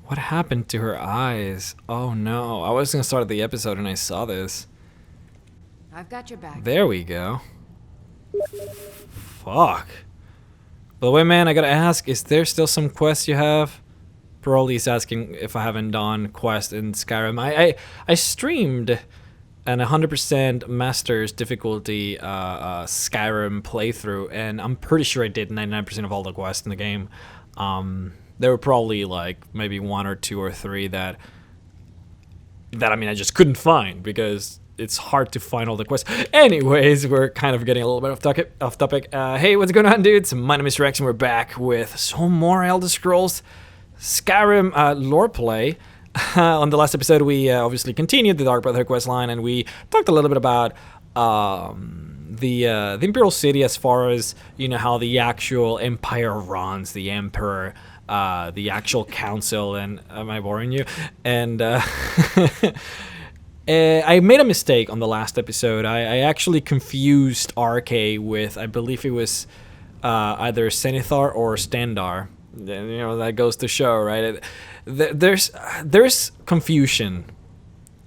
What happened to her eyes? Oh no, I was gonna start the episode and I saw this. I've got your back. There we go. Fuck. By the way, man, I gotta ask, is there still some quests you have? Broly's asking if I haven't done quest in Skyrim. I streamed an 100% Masters difficulty Skyrim playthrough, and I'm pretty sure I did 99% of all the quests in the game. There were probably like maybe 1 or 2 or 3 that I mean I just couldn't find because it's hard to find all the quests. Anyways, we're kind of getting a little bit off topic. Hey, what's going on, dudes? My name is MrRhexx and we're back with some more Elder Scrolls Skyrim LorePlay. On the last episode, we obviously continued the Dark Brotherhood quest line, and we talked a little bit about the Imperial City, as far as, you know, how the actual Empire runs, the Emperor, the actual Council, and am I boring you? And I made a mistake on the last episode. I actually confused RK with, I believe it was either Zenithar or Standar. You know, that goes to show, right? There's confusion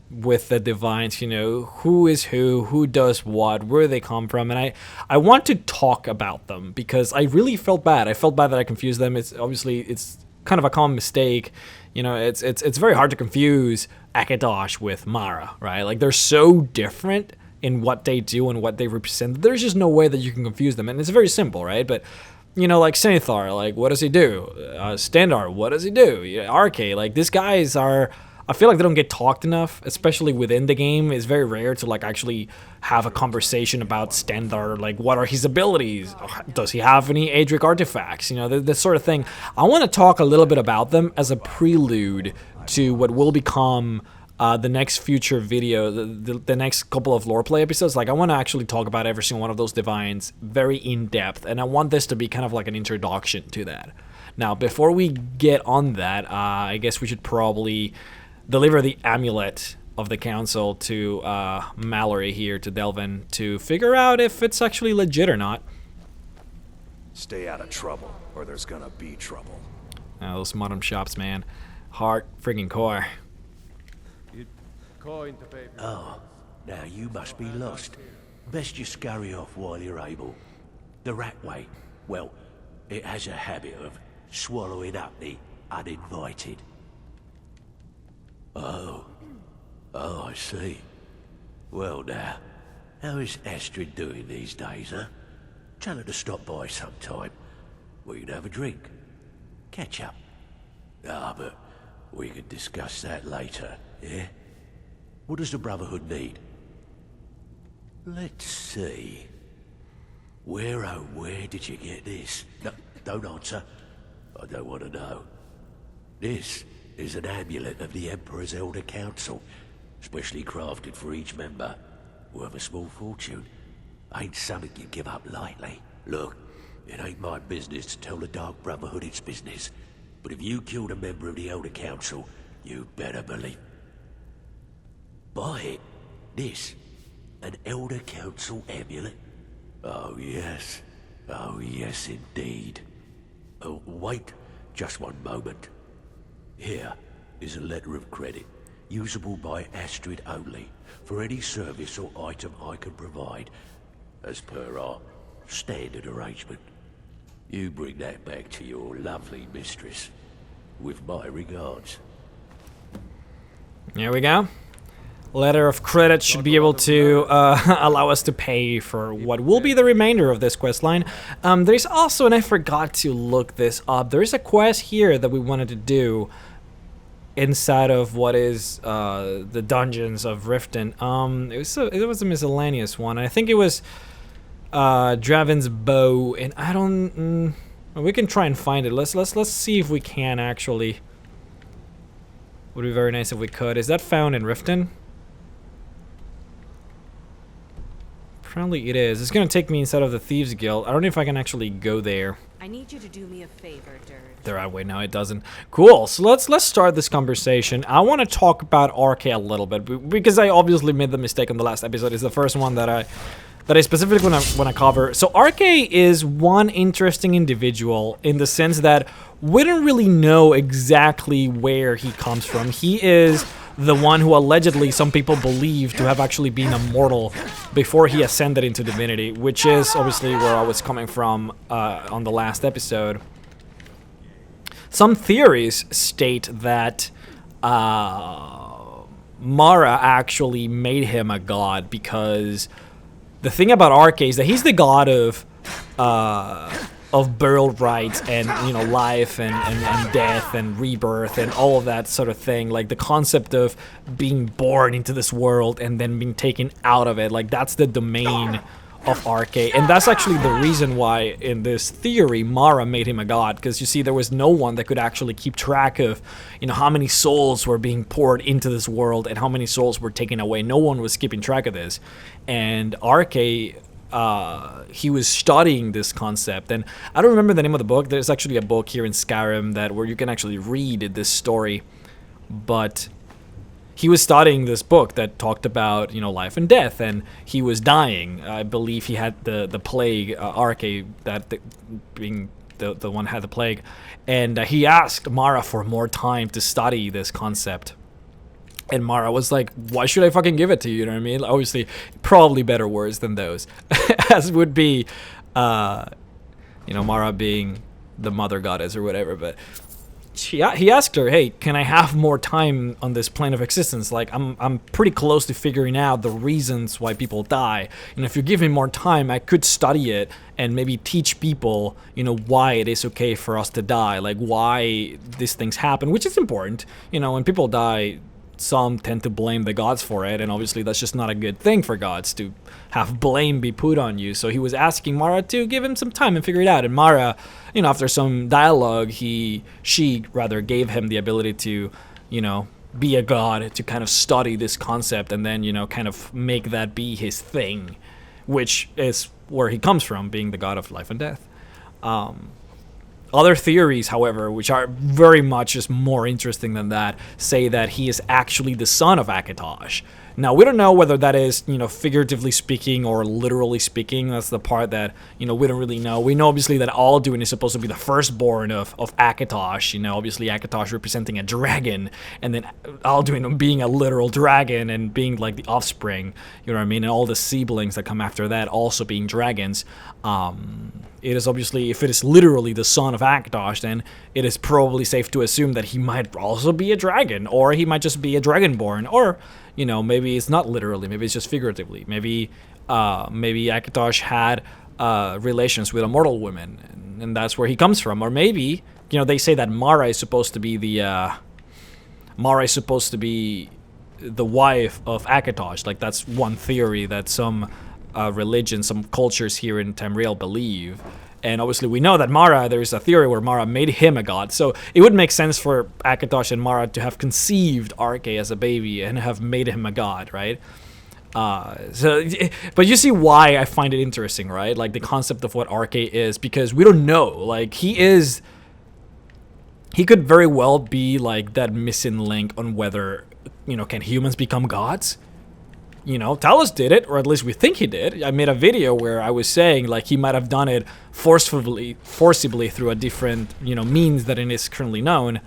with the divines, you know, who is who does what, where they come from, and I want to talk about them because I really felt bad. I felt bad that I confused them. It's obviously it's kind of a common mistake. You know, it's very hard to confuse Akatosh with Mara, right? Like, they're so different in what they do and what they represent. There's just no way that you can confuse them, and it's very simple, right? But you know, like Zenithar, like, what does he do? Standar, what does he do? Yeah, RK, like, these guys are, I feel like they don't get talked enough, especially within the game. It's very rare to, like, actually have a conversation about Standar, like, what are his abilities? Does he have any Aedric Artifacts? You know, this sort of thing. I want to talk a little bit about them as a prelude to what will become the next future video, the next couple of LorePlay episodes. Like, I want to actually talk about every single one of those divines very in-depth, and I want this to be kind of like an introduction to that. Now, before we get on that, I guess we should probably deliver the amulet of the council to Mallory here, to Delvin, to figure out if it's actually legit or not. Stay out of trouble, or there's gonna be trouble. Those modern shops, man. Heart friggin' core. Oh, now you must be lost. Best you scurry off while you're able. The rat way, well, it has a habit of swallowing up the uninvited. Oh, I see. Well now, how is Astrid doing these days, huh? Tell her to stop by sometime. We can have a drink. Catch up. But we can discuss that later, yeah? What does the Brotherhood need? Let's see. Where did you get this? No, don't answer. I don't want to know. This is an amulet of the Emperor's Elder Council, specially crafted for each member. Worth a small fortune. Ain't something you give up lightly. Look, it ain't my business to tell the Dark Brotherhood its business, but if you killed a member of the Elder Council, you better believe. Buy it. This. An Elder Council amulet? Oh yes. Oh yes indeed. Oh, wait just one moment. Here is a letter of credit, usable by Astrid only, for any service or item I can provide, as per our standard arrangement. You bring that back to your lovely mistress, with my regards. Here we go. Letter of credit should be able to allow us to pay for what will be the remainder of this quest line. There's also, and I forgot to look this up, there's a quest here that we wanted to do inside of what is the dungeons of Riften. It was a miscellaneous one. I think it was Draven's bow, and I don't. We can try and find it. Let's see if we can actually. Would be very nice if we could. Is that found in Riften? Apparently it is. It's gonna take me inside of the Thieves Guild. I don't know if I can actually go there. I need you to do me a favor, Dirge. There, wait, no, it doesn't. Cool. So let's start this conversation. I want to talk about RK a little bit because I obviously made the mistake on the last episode. It's the first one that that I specifically want to cover. So Arke is one interesting individual in the sense that we don't really know exactly where he comes from. He is the one who allegedly some people believe to have actually been immortal before he ascended into divinity, which is obviously where I was coming from on the last episode. Some theories state that Mara actually made him a god, because the thing about Arke is that he's the god of burial rites and, you know, life and death and rebirth and all of that sort of thing. Like the concept of being born into this world and then being taken out of it, like that's the domain of Arke. And that's actually the reason why in this theory Mara made him a god, because you see there was no one that could actually keep track of, you know, how many souls were being poured into this world and how many souls were taken away. No one was keeping track of this, and Arke, he was studying this concept. And I don't remember the name of the book. There's actually a book here in Skyrim that where you can actually read this story, but he was studying this book that talked about, you know, life and death, and he was dying. I believe he had the plague, Arke, being the one had the plague, and he asked Mara for more time to study this concept. And Mara was like, why should I fucking give it to you? You know what I mean? Obviously, probably better words than those, as would be, you know, Mara being the mother goddess or whatever, but he asked her, hey, can I have more time on this plane of existence? Like, I'm pretty close to figuring out the reasons why people die. And if you give me more time, I could study it and maybe teach people, you know, why it is okay for us to die. Like, why these things happen, which is important. You know, when people die, some tend to blame the gods for it, and obviously that's just not a good thing for gods to have blame be put on you. So he was asking Mara to give him some time and figure it out, and Mara, you know, after some dialogue, she rather gave him the ability to, you know, be a god, to kind of study this concept and then, you know, kind of make that be his thing, which is where he comes from, being the god of life and death. Other theories, however, which are very much just more interesting than that, say that he is actually the son of Akatosh. Now, we don't know whether that is, you know, figuratively speaking or literally speaking. That's the part that, you know, we don't really know. We know, obviously, that Alduin is supposed to be the firstborn of Akatosh. You know, obviously, Akatosh representing a dragon, and then Alduin being a literal dragon and being, like, the offspring. You know what I mean? And all the siblings that come after that also being dragons. It is obviously, if it is literally the son of Akatosh, then it is probably safe to assume that he might also be a dragon, or he might just be a dragonborn, or, you know, maybe it's not literally, maybe it's just figuratively. Maybe Akatosh had relations with a mortal woman, and that's where he comes from. Or maybe, you know, they say that Mara is supposed to be the wife of Akatosh. Like, that's one theory that some religions, some cultures here in Tamriel believe. And obviously we know that Mara, there's a theory where Mara made him a god. So it would make sense for Akatosh and Mara to have conceived Arke as a baby and have made him a god, right? But you see why I find it interesting, right? Like the concept of what Arke is, because we don't know. Like he could very well be like that missing link on whether, you know, can humans become gods? You know, Talos did it, or at least we think he did. I made a video where I was saying, like, he might have done it forcibly through a different, you know, means that it is currently known.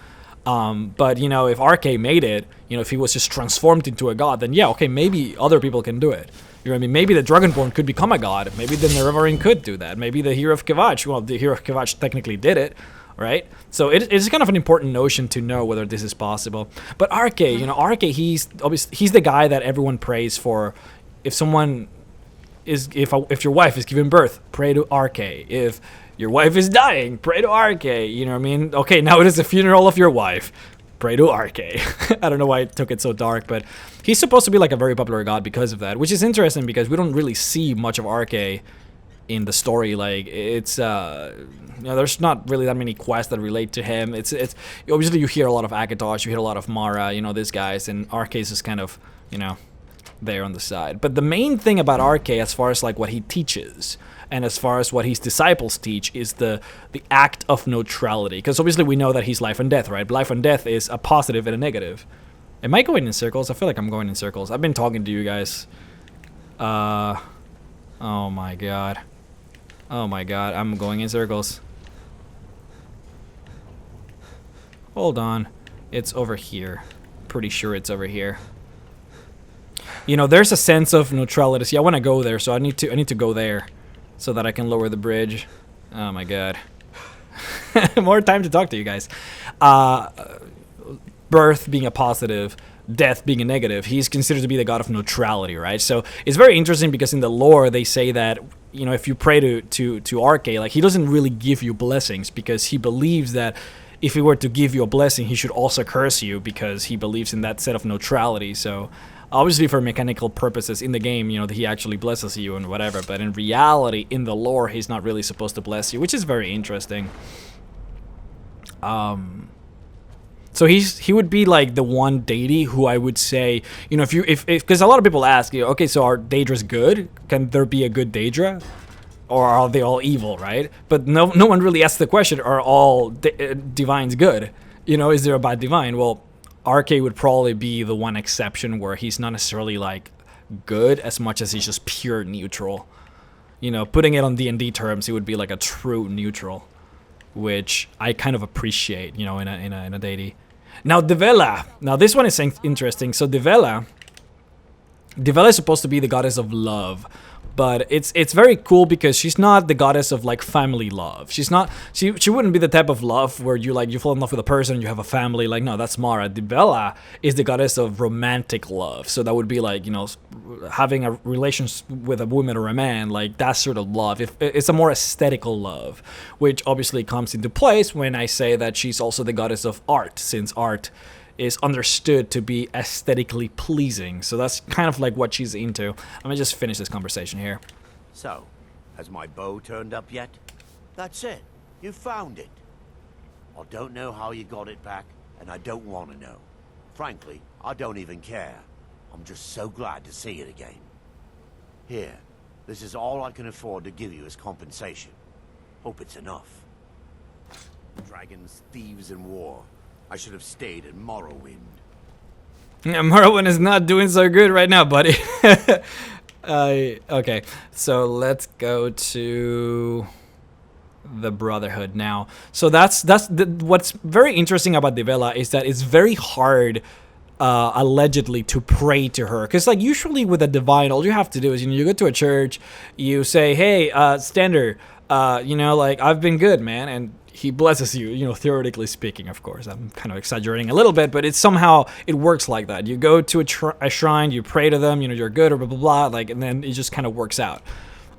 But, you know, if Arke made it, you know, if he was just transformed into a god, then yeah, okay, maybe other people can do it. You know what I mean? Maybe the Dragonborn could become a god. Maybe the Nerevarine could do that. Maybe the Hero of Kvatch, well, the Hero of Kvatch technically did it, right? So it's kind of an important notion to know whether this is possible. But Arke, you know, Arke, he's the guy that everyone prays for. If someone is, if your wife is giving birth, pray to Arke. If your wife is dying, pray to Arke. You know what I mean? Okay, now it is the funeral of your wife. Pray to Arke. I don't know why it took it so dark, but he's supposed to be like a very popular god because of that, which is interesting because we don't really see much of Arke in the story. Like it's you know, there's not really that many quests that relate to him. It's obviously you hear a lot of Akatosh, you hear a lot of Mara, you know, these guys, and Arke is kind of, you know, there on the side. But the main thing about Arke, as far as like what he teaches and as far as what his disciples teach, is the act of neutrality. Because obviously we know that he's life and death, right? Life and death is a positive and a negative. Am I going in circles? I feel like I'm going in circles. I've been talking to you guys. Oh my god. Oh my god, I'm going in circles. Hold on. It's over here. Pretty sure it's over here. You know, there's a sense of neutrality. See, I want to go there, so I need to go there so that I can lower the bridge. Oh my god. More time to talk to you guys. Birth being a positive, death being a negative, he's considered to be the god of neutrality, right? So it's very interesting because in the lore they say that, you know, if you pray to Arche, like, he doesn't really give you blessings because he believes that if he were to give you a blessing, he should also curse you because he believes in that set of neutrality. So obviously for mechanical purposes in the game, you know, he actually blesses you and whatever, but in reality, in the lore, he's not really supposed to bless you, which is very interesting. So he would be like the one deity who I would say, you know, if because a lot of people ask, you know, okay, so are Daedras good? Can there be a good Daedra? Or are they all evil, right? But no one really asks the question, are all divines good? You know, is there a bad divine? Well, Arche would probably be the one exception where he's not necessarily like good as much as he's just pure neutral. You know, putting it on D&D terms, he would be like a true neutral, which I kind of appreciate, you know, in a deity. Now Divella. Now this one is interesting. So Divella is supposed to be the goddess of love, but it's very cool because she's not the goddess of like family love. She's not she wouldn't be the type of love where you fall in love with a person and you have a family. Like, no, that's Mara. Divella is the goddess of romantic love. So that would be like, you know, having a relationship with a woman or a man, like that sort of love. It's a more aesthetical love, which obviously comes into place when I say that she's also the goddess of art, since art is understood to be aesthetically pleasing. So that's kind of like what she's into. Let me just finish this conversation here. So, has my bow turned up yet? That's it. You found it. I don't know how you got it back, and I don't want to know. Frankly, I don't even care. I'm just so glad to see it again. Here, this is all I can afford to give you as compensation. Hope it's enough. Dragons, thieves, and war. I should have stayed in Morrowind. Yeah, Morrowind is not doing so good right now, buddy. Okay, so let's go to the Brotherhood now. So what's very interesting about Divella is that it's very hard, allegedly, to pray to her. Because like usually with a divine, all you have to do is, you know, you go to a church, you say, hey, Stander, you know, like, I've been good, man, and he blesses you, you know, theoretically speaking, of course. I'm kind of exaggerating a little bit, but it's somehow, it works like that. You go to a shrine, you pray to them, you know, you're good, or blah, blah, blah, like, and then it just kind of works out.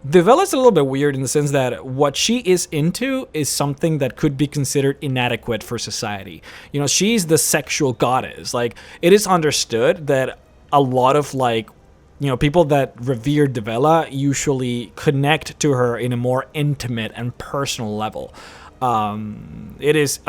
Divella's a little bit weird in the sense that what she is into is something that could be considered inadequate for society. You know, she's the sexual goddess. Like, it is understood that a lot of, like, you know, people that revere Divella usually connect to her in a more intimate and personal level. It is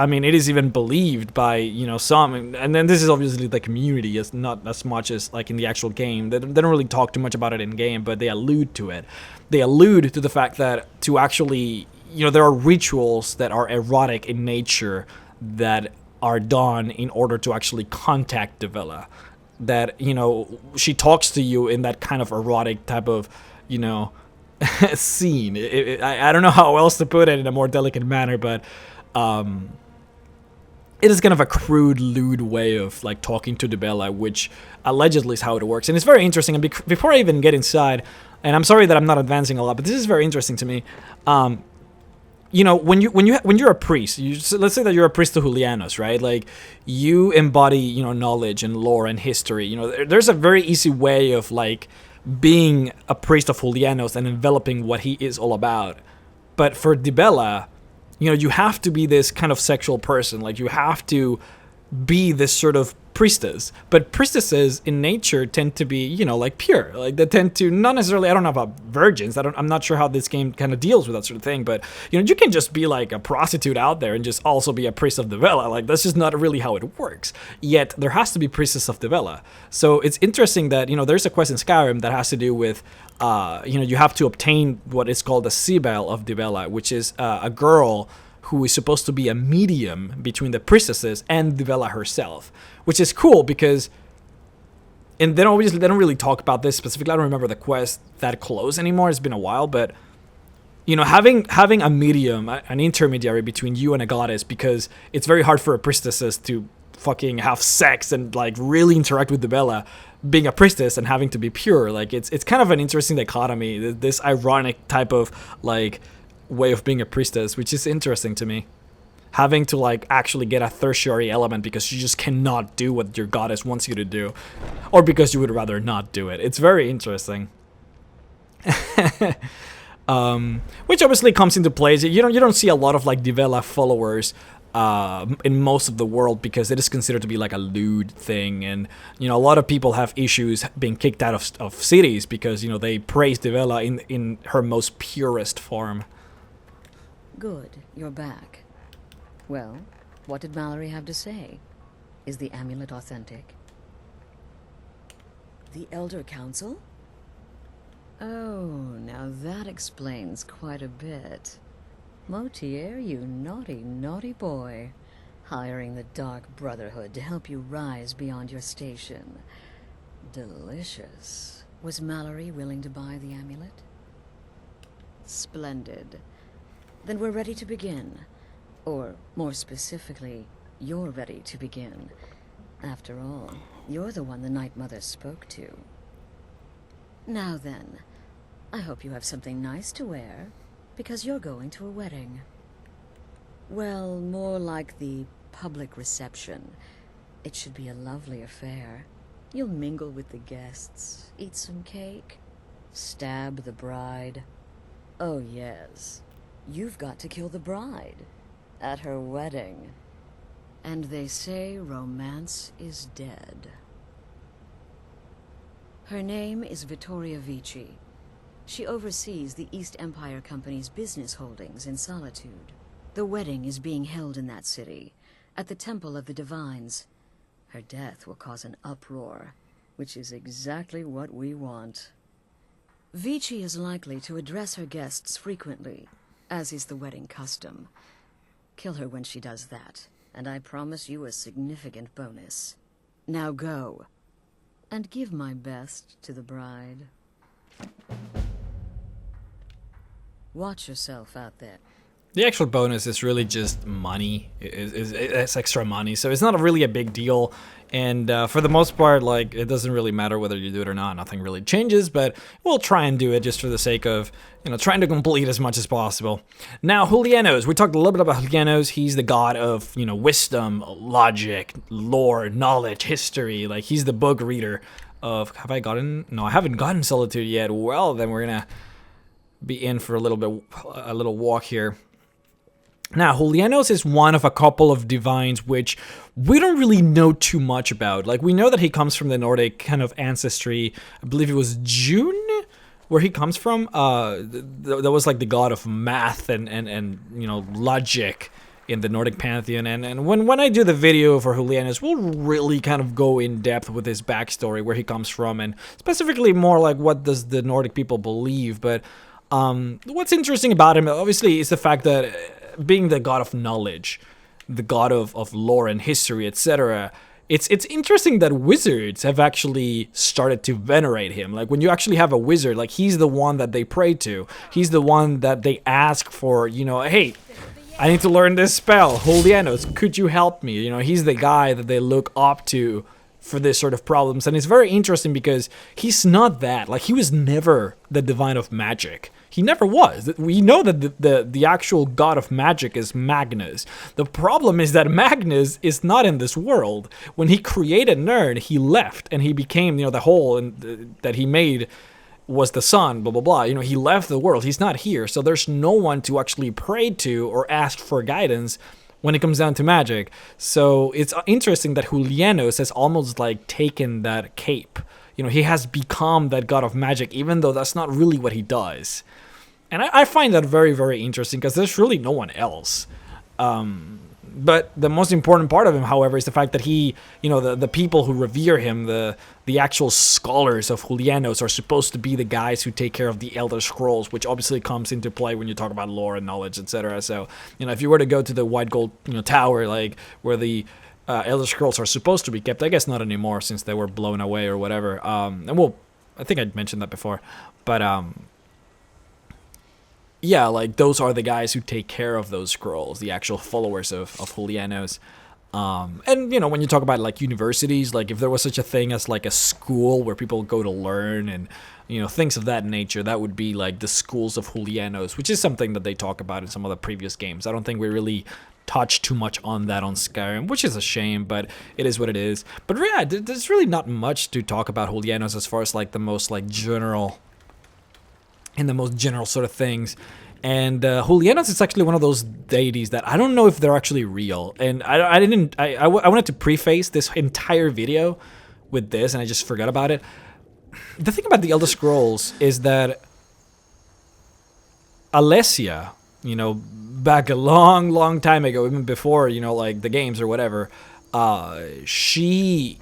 even believed by, you know, some, and then this is obviously the community, is not as much as like in the actual game. They don't really talk too much about it in game, but they allude to it. They allude to the fact that to actually, you know, there are rituals that are erotic in nature that are done in order to actually contact Divella. That, you know, she talks to you in that kind of erotic type of, you know, scene. I don't know how else to put it in a more delicate manner, but it is kind of a crude, lewd way of like talking to Divella, which allegedly is how it works. And it's very interesting. And before I even get inside, and I'm sorry that I'm not advancing a lot, but this is very interesting to me. You know, when you're a priest, let's say that you're a priest of Julianos, right? Like, you embody, you know, knowledge and lore and history. You know, there's a very easy way of like being a priest of Julianos and enveloping what he is all about. But for Divella, you know, you have to be this kind of sexual person. Like, you have to be this sort of priestess. But priestesses in nature tend to be, you know, like pure. Like, they tend to, not necessarily, I don't know about virgins. I'm not sure how this game kind of deals with that sort of thing. But, you know, you can just be like a prostitute out there and just also be a priest of Divella. Like, that's just not really how it works. Yet, there has to be priestess of Divella. So it's interesting that, you know, there's a quest in Skyrim that has to do with, you know, you have to obtain what is called a Sibyl of Divella, which is a girl who is supposed to be a medium between the priestesses and Divella herself, which is cool because And then obviously they don't really talk about this specifically. I don't remember the quest that close anymore. It's been a while, but you know, having a medium, an intermediary between you and a goddess, because it's very hard for a priestess to fucking have sex and like really interact with the Bella, being a priestess and having to be pure. Like it's kind of an interesting dichotomy, this ironic type of like way of being a priestess, which is interesting to me. Having to like actually get a tertiary element because you just cannot do what your goddess wants you to do, or because you would rather not do it. It's very interesting. Which obviously comes into play. You don't see a lot of like Divella followers in most of the world, because it is considered to be like a lewd thing, and you know, a lot of people have issues being kicked out of cities because, you know, they praise Divella in her most purest form. Good, you're back. Well, what did Mallory have to say? Is the amulet authentic? The Elder Council? Oh, now that explains quite a bit. Motier, you naughty, naughty boy. Hiring the Dark Brotherhood to help you rise beyond your station. Delicious. Was Mallory willing to buy the amulet? Splendid. Then we're ready to begin. Or, more specifically, you're ready to begin. After all, you're the one the Night Mother spoke to. Now then, I hope you have something nice to wear, because you're going to a wedding. Well, more like the public reception. It should be a lovely affair. You'll mingle with the guests, eat some cake, stab the bride. Oh yes, you've got to kill the bride. At her wedding. And they say romance is dead. Her name is Vittoria Vici. She oversees the East Empire Company's business holdings in Solitude. The wedding is being held in that city, at the Temple of the Divines. Her death will cause an uproar, which is exactly what we want. Vici is likely to address her guests frequently, as is the wedding custom. Kill her when she does that, and I promise you a significant bonus. Now go, and give my best to the bride. Watch yourself out there. The actual bonus is really just money. It's extra money, so it's not really a big deal. And for the most part, like, it doesn't really matter whether you do it or not. Nothing really changes, but we'll try and do it just for the sake of, you know, trying to complete as much as possible. Now, Julianos. We talked a little bit about Julianos. He's the god of, you know, wisdom, logic, lore, knowledge, history. Like, he's the book reader of... Have I gotten... No, I haven't gotten Solitude yet. Well, then we're gonna be in for a little walk here. Now, Julianos is one of a couple of divines which we don't really know too much about. Like, we know that he comes from the Nordic kind of ancestry. I believe it was June, where he comes from. That was like the god of math and you know, logic in the Nordic Pantheon. And when I do the video for Julianos, we'll really kind of go in depth with his backstory, where he comes from, and specifically more like what does the Nordic people believe. But what's interesting about him, obviously, is the fact that being the god of knowledge, the god of lore and history, etc., it's interesting that wizards have actually started to venerate him. Like, when you actually have a wizard, like, he's the one that they pray to. He's the one that they ask for, you know, hey, I need to learn this spell. Julianos, could you help me? You know, he's the guy that they look up to for this sort of problems. And it's very interesting because he's not that. Like, he was never the divine of magic. He never was. We know that the actual god of magic is Magnus. The problem is that Magnus is not in this world. When he created Nirn, he left and he became, you know, the whole that he made was the sun, blah, blah, blah. You know, he left the world. He's not here. So there's no one to actually pray to or ask for guidance when it comes down to magic. So it's interesting that Julianos has almost like taken that cape. You know, he has become that god of magic, even though that's not really what he does. And I find that very, very interesting, because there's really no one else. But the most important part of him, however, is the fact that he, you know, the people who revere him, the actual scholars of Julianos, are supposed to be the guys who take care of the Elder Scrolls, which obviously comes into play when you talk about lore and knowledge, etc. So, you know, if you were to go to the White Gold, you know, Tower, like, where the Elder Scrolls are supposed to be kept. I guess not anymore since they were blown away or whatever. And well, I think I'd mentioned that before, but yeah, like those are the guys who take care of those scrolls, the actual followers of Julianos. And you know, when you talk about like universities, like if there was such a thing as like a school where people go to learn and you know things of that nature, that would be like the schools of Julianos, which is something that they talk about in some of the previous games. I don't think we really touch too much on that on Skyrim, which is a shame, but it is what it is. But yeah, there's really not much to talk about Julianos as far as like the most like general, in the most general sort of things. And Julianos is actually one of those deities that I don't know if they're actually real. And I wanted to preface this entire video with this, and I just forgot about it. The thing about the Elder Scrolls is that Alessia, you know, back a long time ago, even before, you know, like the games or whatever, she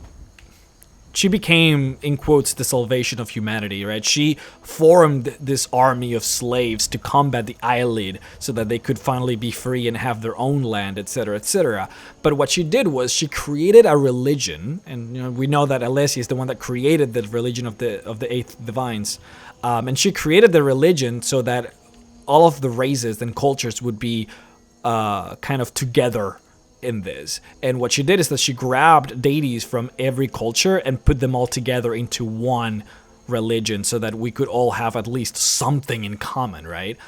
became, in quotes, the salvation of humanity, right? She formed this army of slaves to combat the Eyelid so that they could finally be free and have their own land, etc., etc. But what she did was she created a religion, and you know, we know that Alessia is the one that created the religion of the Eighth Divines, and she created the religion so that all of the races and cultures would be kind of together in this. And what she did is that she grabbed deities from every culture and put them all together into one religion so that we could all have at least something in common, right?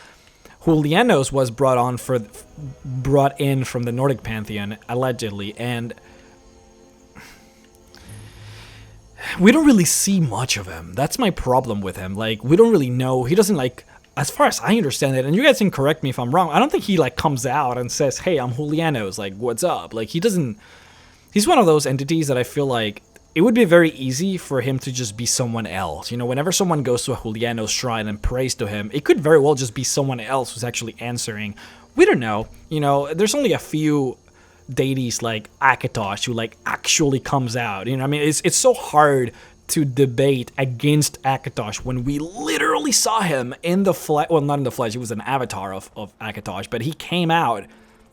Julianos was brought in from the Nordic Pantheon, allegedly, and we don't really see much of him. That's my problem with him. Like, we don't really know. He doesn't, like, as far as I understand it, and you guys can correct me if I'm wrong, I don't think he like comes out and says, hey, I'm Julianos, like, what's up? Like, he doesn't, he's one of those entities that I feel like it would be very easy for him to just be someone else. You know, whenever someone goes to a Julianos shrine and prays to him, it could very well just be someone else who's actually answering. We don't know. You know, there's only a few deities like Akatosh who like actually comes out. You know, I mean, it's so hard to debate against Akatosh when we literally saw him in the flesh. Well, not in the flesh, he was an avatar of Akatosh, but he came out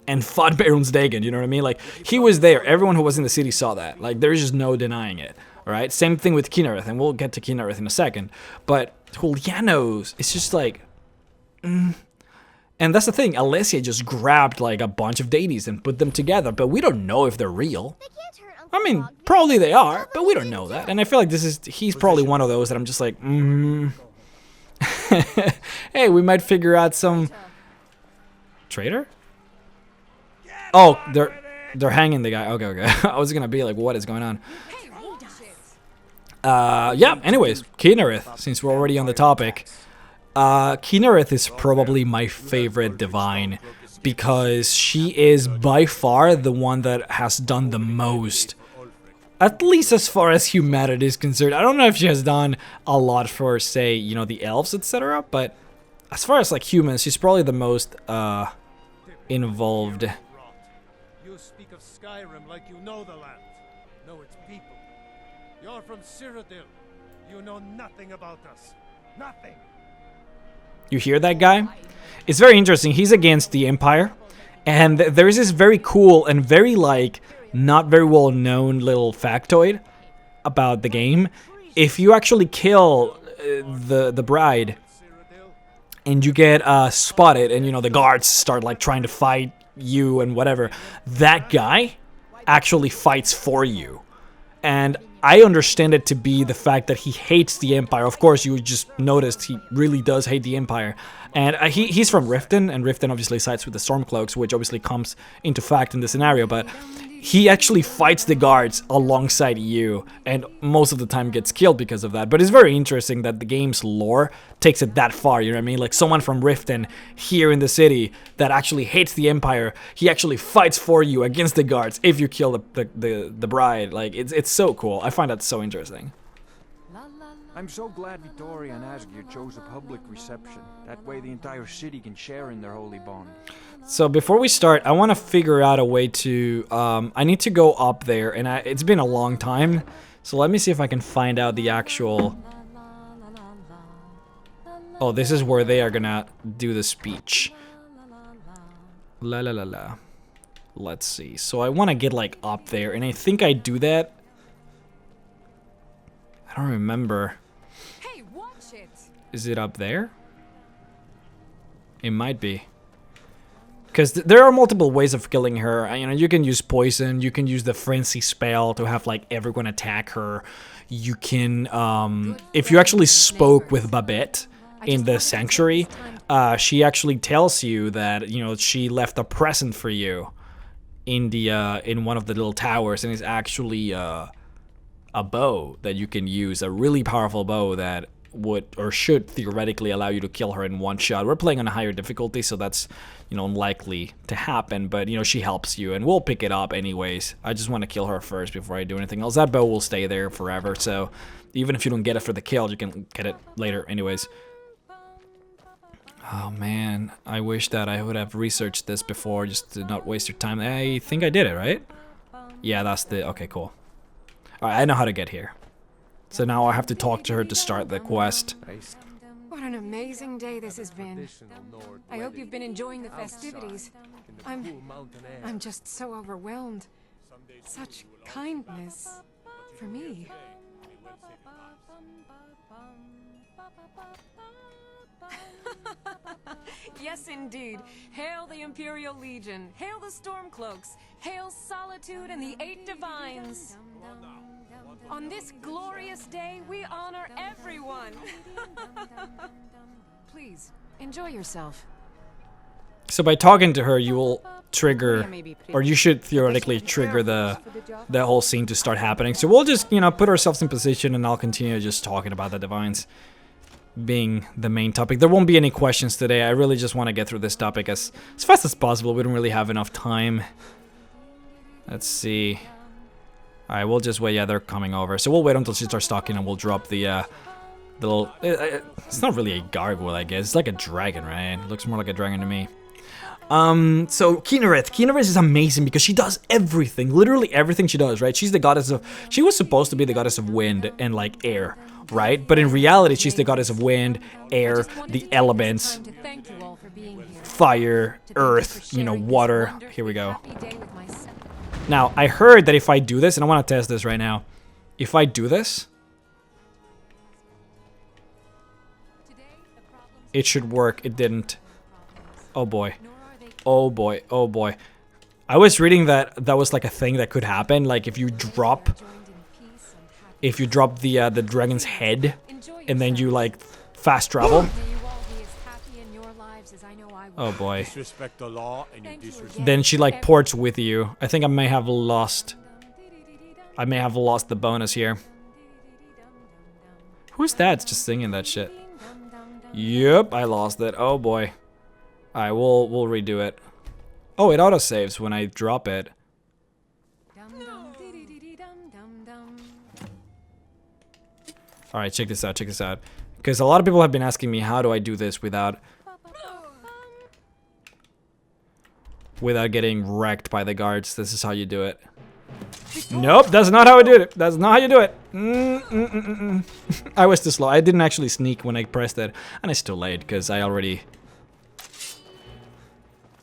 and fought Baron's Dagon, you know what I mean? Like, he was there. Everyone who was in the city saw that. Like, there's just no denying it, all right? Same thing with Kynareth, and we'll get to Kynareth in a second. But Julianos, it's just like, And that's the thing, Alessia just grabbed like a bunch of deities and put them together, but we don't know if they're real. I mean, probably they are, but we don't know that. And I feel like he's probably one of those that I'm just like, Hey, we might figure out some traitor? Oh, they're hanging the guy. Okay. I was gonna be like, what is going on? Yeah, anyways, Kynareth, since we're already on the topic. Kynareth is probably my favorite divine because she is by far the one that has done the most, at least as far as humanity is concerned. I don't know if she has done a lot for, say, you know, the elves, etc., but as far as like humans, she's probably the most involved. You speak of Skyrim like you know the land, know its people. You're from Cyrodiil. You know nothing about us. Nothing. You hear that guy? It's very interesting. He's against the Empire, and there is this very cool and very like not very well known little factoid about the game. If you actually kill the bride and you get spotted, and you know the guards start like trying to fight you and whatever, that guy actually fights for you. And I understand it to be the fact that he hates the Empire. Of course, you just noticed he really does hate the Empire. And he's from Riften, and Riften obviously sides with the Stormcloaks, which obviously comes into fact in this scenario. But he actually fights the guards alongside you, and most of the time gets killed because of that. But it's very interesting that the game's lore takes it that far, you know what I mean? Like, someone from Riften here in the city that actually hates the Empire, he actually fights for you against the guards if you kill the bride. Like, it's so cool. I find that so interesting. I'm so glad Vittoria and Asgir chose a public reception. That way the entire city can share in their holy bond. So before we start, I want to figure out a way to... I need to go up there, and it's been a long time. So let me see if I can find out the actual... Oh, this is where they are gonna do the speech. La la la la. Let's see. So I want to get like up there, and I think I do that. I don't remember. Hey, watch it. Is it up there? It might be. Because there are multiple ways of killing her. You know, you can use poison. You can use the frenzy spell to have like everyone attack her. You can, if you actually spoke with Babette in the sanctuary, she actually tells you that, you know, she left a present for you in the in one of the little towers, and it's actually a bow that you can use, a really powerful bow that would or should theoretically allow you to kill her in one shot. We're playing on a higher difficulty, so that's, you know, unlikely to happen, but, you know, she helps you, and we'll pick it up anyways. I just want to kill her first before I do anything else. That bow will stay there forever, so even if you don't get it for the kill, you can get it later anyways. Oh man, I wish that I would have researched this before, just to not waste your time. I think I did it, right? Yeah, that's the... Okay, cool. Alright, I know how to get here. So now I have to talk to her to start the quest. What an amazing day this has been. I hope you've been enjoying the festivities. I'm just so overwhelmed. Such kindness for me. Yes, indeed. Hail the Imperial Legion. Hail the Stormcloaks. Hail Solitude and the 8 Divines. On this glorious day, we honor everyone. Please, enjoy yourself. So by talking to her, you will trigger, or you should theoretically trigger the whole scene to start happening. So we'll just, you know, put ourselves in position, and I'll continue just talking about the Divines being the main topic. There won't be any questions today. I really just want to get through this topic as fast as possible. We don't really have enough time. Let's see. Alright, we'll just wait. Yeah, they're coming over. So we'll wait until she starts talking, and we'll drop the little... it's not really a gargoyle, I guess. It's like a dragon, right? It looks more like a dragon to me. So Kynareth. Kynareth is amazing because she does everything. Literally everything she does, right? She's the goddess of... She was supposed to be the goddess of wind and, like, air, right? But in reality, she's the goddess of wind, air, the elements, fire, earth, you know, water. Here we go. Now, I heard that if I do this, and I want to test this right now. If I do this, it should work. It didn't. Oh boy. Oh boy. Oh boy. I was reading that that was like a thing that could happen. Like if you drop the dragon's head, and then you like fast travel. Oh boy. Then she like ports with you. I think I may have lost the bonus here. Who's that just singing that shit? Yep, I lost it. Oh boy. Alright, we'll redo it. Oh, it autosaves when I drop it. Alright, check this out, Because a lot of people have been asking me, how do I do this without getting wrecked by the guards. This is how you do it. Nope, that's not how I did it. That's not how you do it. I was too slow. I didn't actually sneak when I pressed it. And it's too late, because I already...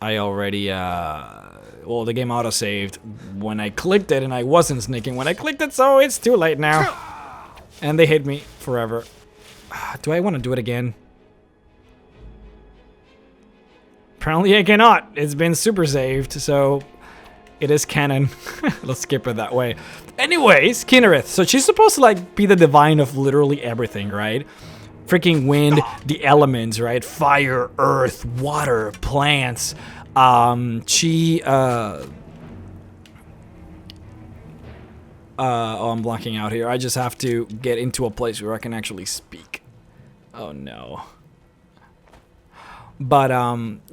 well, the game auto-saved when I clicked it, and I wasn't sneaking when I clicked it, so it's too late now. And they hate me forever. Do I want to do it again? Apparently I cannot. It's been super saved, so it is canon. Let's skip it that way. Anyways, Kynareth. So she's supposed to like be the divine of literally everything, right? Freaking wind, the elements, right? Fire, earth, water, plants. Oh, I'm blocking out here. I just have to get into a place where I can actually speak. Oh no. But,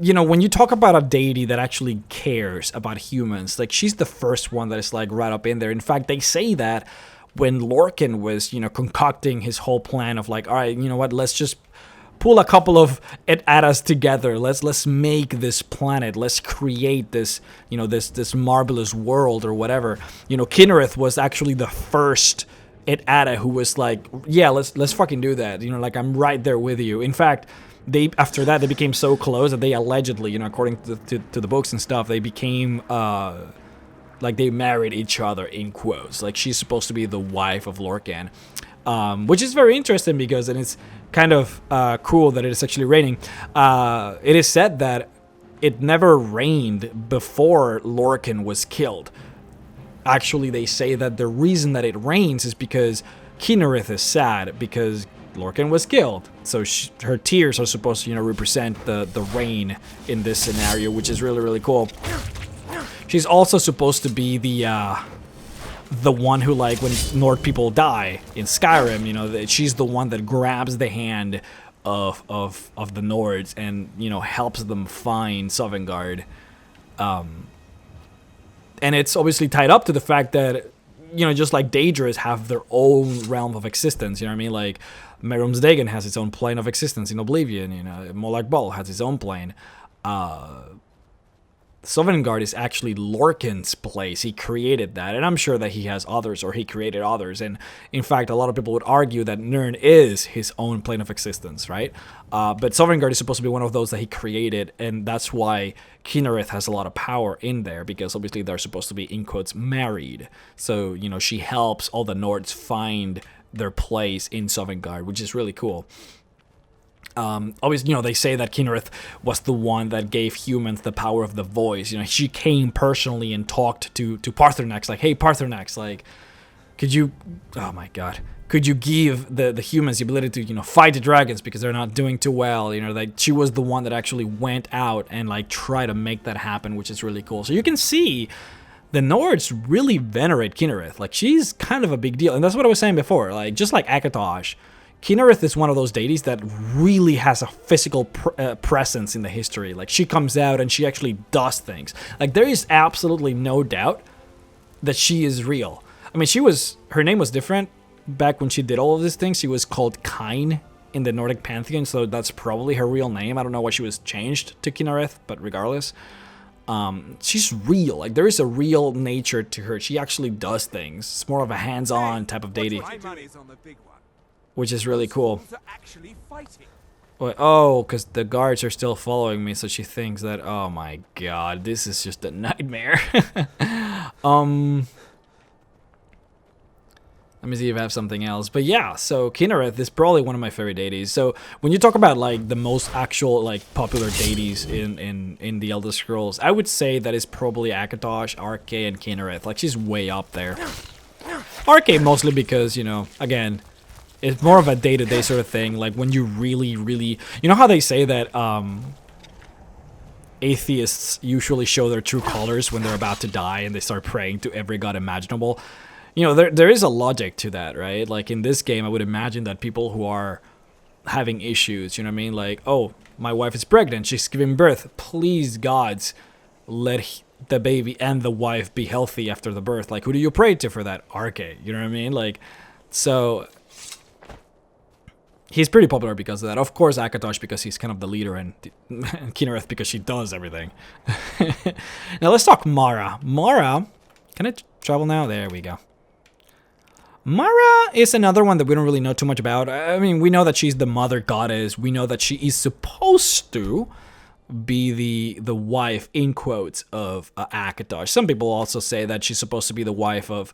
you know, when you talk about a deity that actually cares about humans, like, she's the first one that is, like, right up in there. In fact, they say that when Lorcan was, you know, concocting his whole plan of, like, all right, you know what, let's just pull a couple of Edadas together. Let's make this planet. Let's create this, you know, this marvelous world or whatever. You know, Kynareth was actually the first Edada who was like, yeah, let's fucking do that. You know, like, I'm right there with you. In fact... they after that they became so close that they allegedly, according to the books and stuff, they became like they married each other in quotes. Like she's supposed to be the wife of Lorcan, which is very interesting because then it's kind of cool that it is actually raining. It is said that it never rained before Lorcan was killed. Actually, they say that the reason that it rains is because Kynareth is sad because Lorcan was killed. So her tears are supposed to, represent the rain in this scenario, which is really, really cool. She's also supposed to be the one who, like, when Nord people die in Skyrim, she's the one that grabs the hand of the Nords and, helps them find Sovngarde. And it's obviously tied up to the fact that, just like Daedras have their own realm of existence, you know what I mean? Like, Merum's Dagon has its own plane of existence in Oblivion, Molag Bal has its own plane. Sovngarde is actually Lorcan's place. He created that, and I'm sure that he has others, or he created others. And in fact, a lot of people would argue that Nirn is his own plane of existence, right? But Sovngarde is supposed to be one of those that he created, and that's why Kynareth has a lot of power in there, because obviously they're supposed to be, in quotes, married. So, she helps all the Nords find their place in Sovngarde, which is really cool. Always, they say that Kynareth was the one that gave humans the power of the voice. She came personally and talked to Paarthurnax, like, hey, Paarthurnax, like, could you, oh my god, could you give the humans the ability to, fight the dragons because they're not doing too well? Like, she was the one that actually went out and, like, tried to make that happen, which is really cool. So you can see the Nords really venerate Kynareth. Like, she's kind of a big deal. And that's what I was saying before. Like, just like Akatosh, Kynareth is one of those deities that really has a physical presence in the history. Like, she comes out and she actually does things. Like, there is absolutely no doubt that she is real. I mean, her name was different back when she did all of these things. She was called Kine in the Nordic Pantheon, so that's probably her real name. I don't know why she was changed to Kynareth, but regardless, she's real. Like, there is a real nature to her. She actually does things. It's more of a hands-on type of deity, which is really cool. Wait, oh, because the guards are still following me, so she thinks that, oh my god, this is just a nightmare. Let me see if I have something else. But yeah, so Kynareth is probably one of my favorite deities. So when you talk about, like, the most actual, like, popular deities in the Elder Scrolls, I would say that is probably Akatosh, Arkay, and Kynareth. Like, she's way up there. Arkay mostly because, again, it's more of a day-to-day sort of thing. Like, when you really, really... You know how they say that atheists usually show their true colors when they're about to die and they start praying to every god imaginable? There is a logic to that, right? Like, in this game, I would imagine that people who are having issues, you know what I mean? Like, oh, my wife is pregnant, she's giving birth. Please, gods, let the baby and the wife be healthy after the birth. Like, who do you pray to for that? Arkay, you know what I mean? Like, so... He's pretty popular because of that. Of course, Akatosh because he's kind of the leader, and Kynareth because she does everything. Now, let's talk Mara. Mara... Can I travel now? There we go. Mara is another one that we don't really know too much about. I mean, we know that she's the mother goddess. We know that she is supposed to be the wife, in quotes, of Akatosh. Some people also say that she's supposed to be the wife of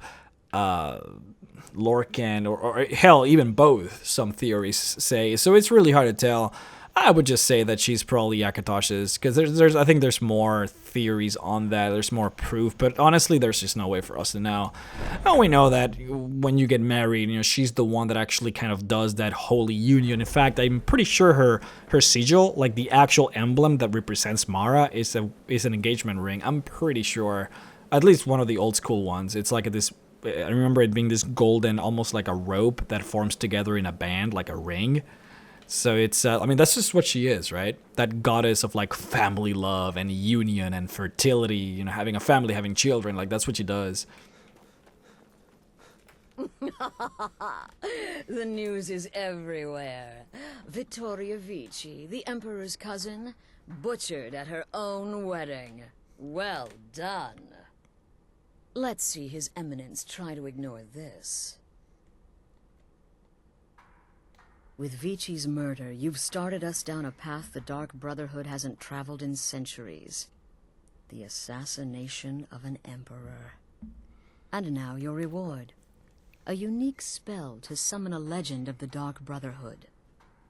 Lorcan, or hell, even both, some theories say. So it's really hard to tell. I would just say that she's probably Akatosh's, because I think there's more theories on that. There's more proof, but honestly, there's just no way for us to know. And we know that when you get married, she's the one that actually kind of does that holy union. In fact, I'm pretty sure her sigil, like the actual emblem that represents Mara, is an engagement ring. I'm pretty sure, at least one of the old school ones. It's like this. I remember it being this golden, almost like a rope that forms together in a band, like a ring. So it's, I mean, that's just what she is, right? That goddess of, like, family love and union and fertility, having a family, having children, like, that's what she does. The news is everywhere. Vittoria Vici, the Emperor's cousin, butchered at her own wedding. Well done. Let's see His Eminence try to ignore this. With Vichi's murder, you've started us down a path the Dark Brotherhood hasn't traveled in centuries. The assassination of an emperor. And now your reward. A unique spell to summon a legend of the Dark Brotherhood.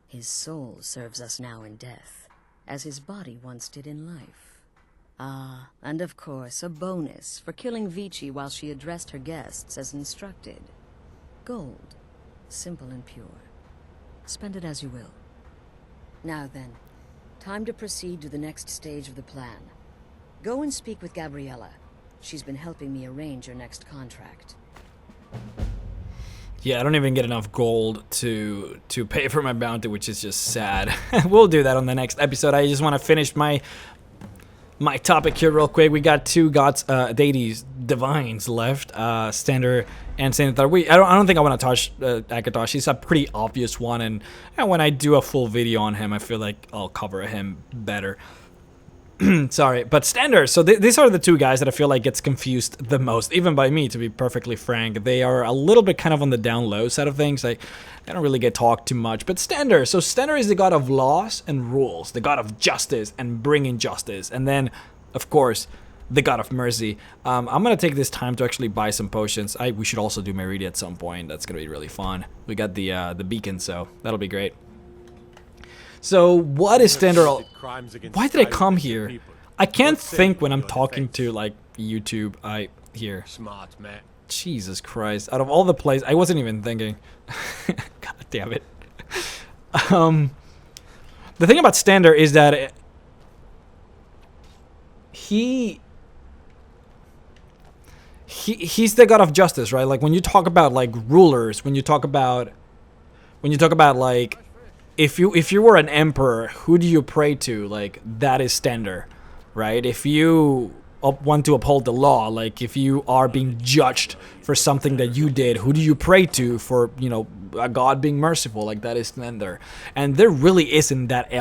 His soul serves us now in death, as his body once did in life. Ah, and of course, a bonus for killing Vici while she addressed her guests as instructed. Gold. Simple and pure. Spend it as you will. Now then, time to proceed to the next stage of the plan. Go and speak with Gabriella. She's been helping me arrange your next contract. Yeah, I don't even get enough gold to pay for my bounty, which is just sad. We'll do that on the next episode. I just want to finish my topic here real quick. We got two gods, deities, divines left, Stander and Zenithar. I don't think I want to touch Akatosh. He's a pretty obvious one, and when I do a full video on him, I feel like I'll cover him better. Sorry, but Stander. So these are the two guys that I feel like gets confused the most, even by me, to be perfectly frank. They are a little bit kind of on the down low side of things. I don't really get talked too much. But Stander. So Stander is the god of laws and rules, the god of justice and bringing justice, and then, of course, the god of mercy. I'm gonna take this time to actually buy some potions. We should also do Merida at some point. That's gonna be really fun. We got the beacon, so that'll be great. So what is Stander? Why did I come here? I can't think when I'm talking to like YouTube. Here. Smart man. Jesus Christ! Out of all the places, I wasn't even thinking. God damn it. The thing about Stander is that he's the god of justice, right? Like when you talk about like rulers, when you talk about like if you were an emperor, who do you pray to? Like that is Stander, right? If you want to uphold the law, like if you are being judged for something that you did, who do you pray to for, you know, a god being merciful? Like that is Stander. And there really isn't that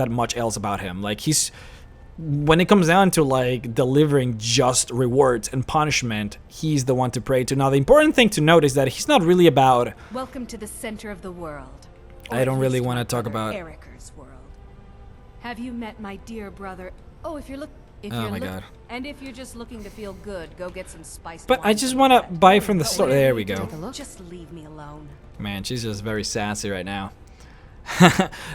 much else about him. Like when it comes down to like delivering just rewards and punishment, he's the one to pray to. Now the important thing to note is that he's not really about Welcome to the center of the world. I don't really want to talk about Eric's world. Have you met my dear brother? Oh, if you're Oh my god. And if you're just looking to feel good, go get some spice. But I just want to buy from the store. There we go. Just leave me alone. Man, she's just very sassy right now.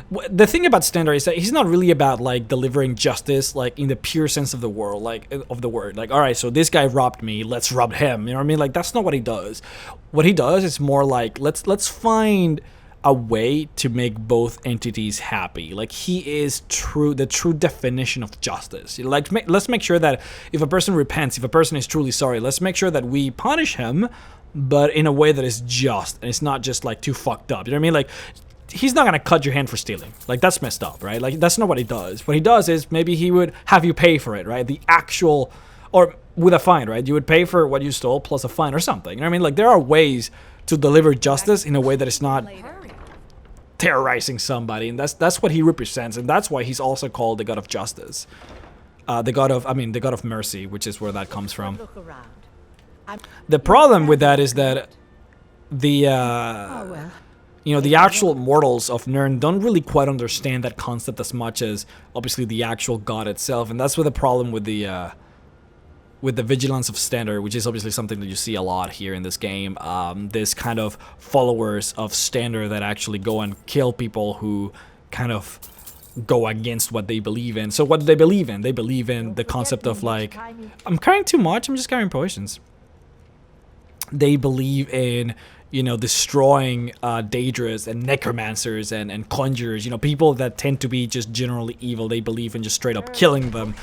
The thing about Stander is that he's not really about like delivering justice, like in the pure sense of the word, like all right, so this guy robbed me, let's rob him. You know what I mean? Like that's not what he does. What he does is more like let's find a way to make both entities happy. Like he is the true definition of justice. Like let's make sure that if a person repents, if a person is truly sorry, let's make sure that we punish him, but in a way that is just and it's not just like too fucked up. You know what I mean? Like he's not gonna cut your hand for stealing. Like that's messed up, right? Like that's not what he does. What he does is maybe he would have you pay for it, right? The actual, or with a fine, right? You would pay for what you stole plus a fine or something. You know what I mean? Like there are ways to deliver justice in a way that is not terrorizing somebody, and that's what he represents, and that's why he's also called the god of justice, the god of mercy, which is where that comes from. The problem with that is that the the actual mortals of Nirn don't really quite understand that concept as much as obviously the actual god itself, and that's where the problem with the vigilance of Stander, which is obviously something that you see a lot here in this game, this kind of followers of Stander that actually go and kill people who kind of go against what they believe in. So what do they believe in? They believe in the concept of like, I'm carrying too much, I'm just carrying potions. They believe in, you know, destroying Daedras and necromancers and conjurers, you know, people that tend to be just generally evil. They believe in just straight up killing them,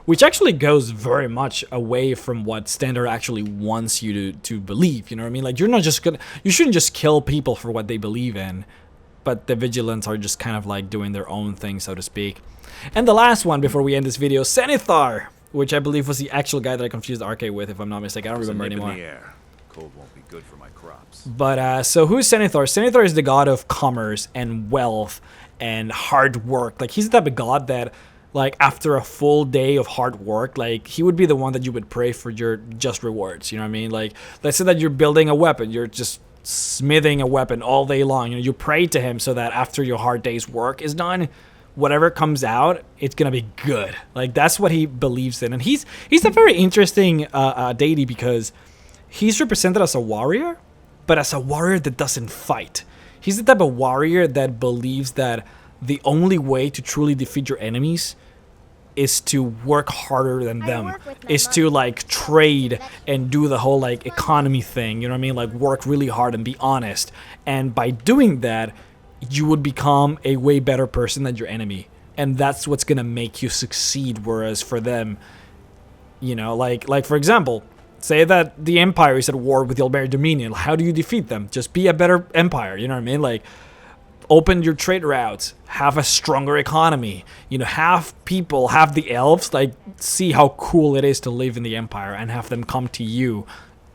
which actually goes very much away from what Stander actually wants you to believe. You know what I mean? Like you shouldn't just kill people for what they believe in, but the Vigilants are just kind of like doing their own thing, so to speak. And the last one before we end this video, Zenithar, which I believe was the actual guy that I confused RK with, if I'm not mistaken. I don't remember anymore. Cold won't be good for my crops. But so who's Zenithar? Zenithar is the god of commerce and wealth and hard work. Like he's the type of god that, like after a full day of hard work, like he would be the one that you would pray for your just rewards. You know what I mean? Like let's say that you're building a weapon, you're just smithing a weapon all day long. You know, you pray to him so that after your hard day's work is done, whatever comes out, it's gonna be good. Like, that's what he believes in. And he's a very interesting deity, because he's represented as a warrior, but as a warrior that doesn't fight. He's the type of warrior that believes that the only way to truly defeat your enemies is to work harder than them, is to like trade and do the whole like economy thing, you know what I mean? Like, work really hard and be honest. And by doing that, you would become a way better person than your enemy. And that's what's gonna make you succeed. Whereas for them, you know, like for example, say that the Empire is at war with the Albarian Dominion. How do you defeat them? Just be a better empire, you know what I mean? Like, open your trade routes, have a stronger economy, you know, have the elves, like, see how cool it is to live in the Empire and have them come to you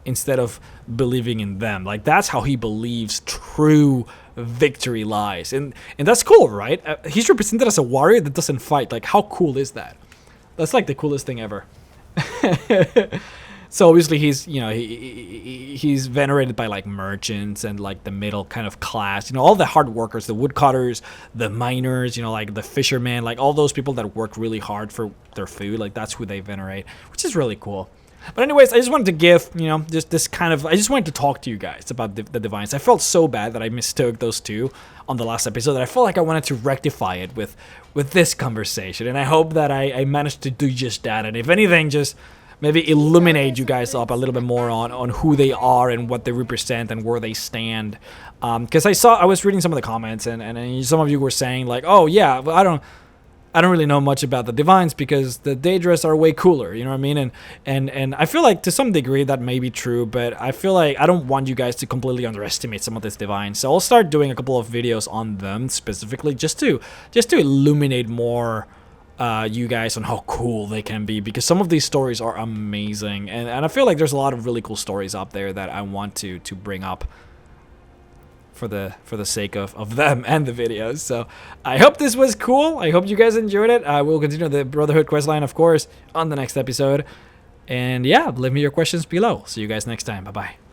instead of believing in them. Like, that's how he believes true victory lies. And that's cool, right? He's represented as a warrior that doesn't fight. Like, how cool is that? That's like the coolest thing ever. So obviously he's, you know, he's venerated by like merchants and like the middle kind of class, you know, all the hard workers, the woodcutters, the miners, you know, like the fishermen, like all those people that work really hard for their food. Like, that's who they venerate, which is really cool. But anyways, I just wanted to give, you know, just this kind of, I just wanted to talk to you guys about the divines. I felt so bad that I mistook those two on the last episode that I felt like I wanted to rectify it with this conversation. And I hope that I managed to do just that. And if anything, just maybe illuminate you guys up a little bit more on who they are and what they represent and where they stand. Because I was reading some of the comments and some of you were saying like, oh yeah, well, I don't really know much about the divines because the Daedras are way cooler, you know what I mean? And I feel like to some degree that may be true, but I feel like I don't want you guys to completely underestimate some of these divines. So I'll start doing a couple of videos on them specifically just to illuminate more you guys on how cool they can be, because some of these stories are amazing, and I feel like there's a lot of really cool stories out there that I want to bring up for the sake of them and the videos. So I hope this was cool. I hope you guys enjoyed it. I will continue the Brotherhood questline, of course, on the next episode. And yeah, leave me your questions below. See you guys next time. Bye bye.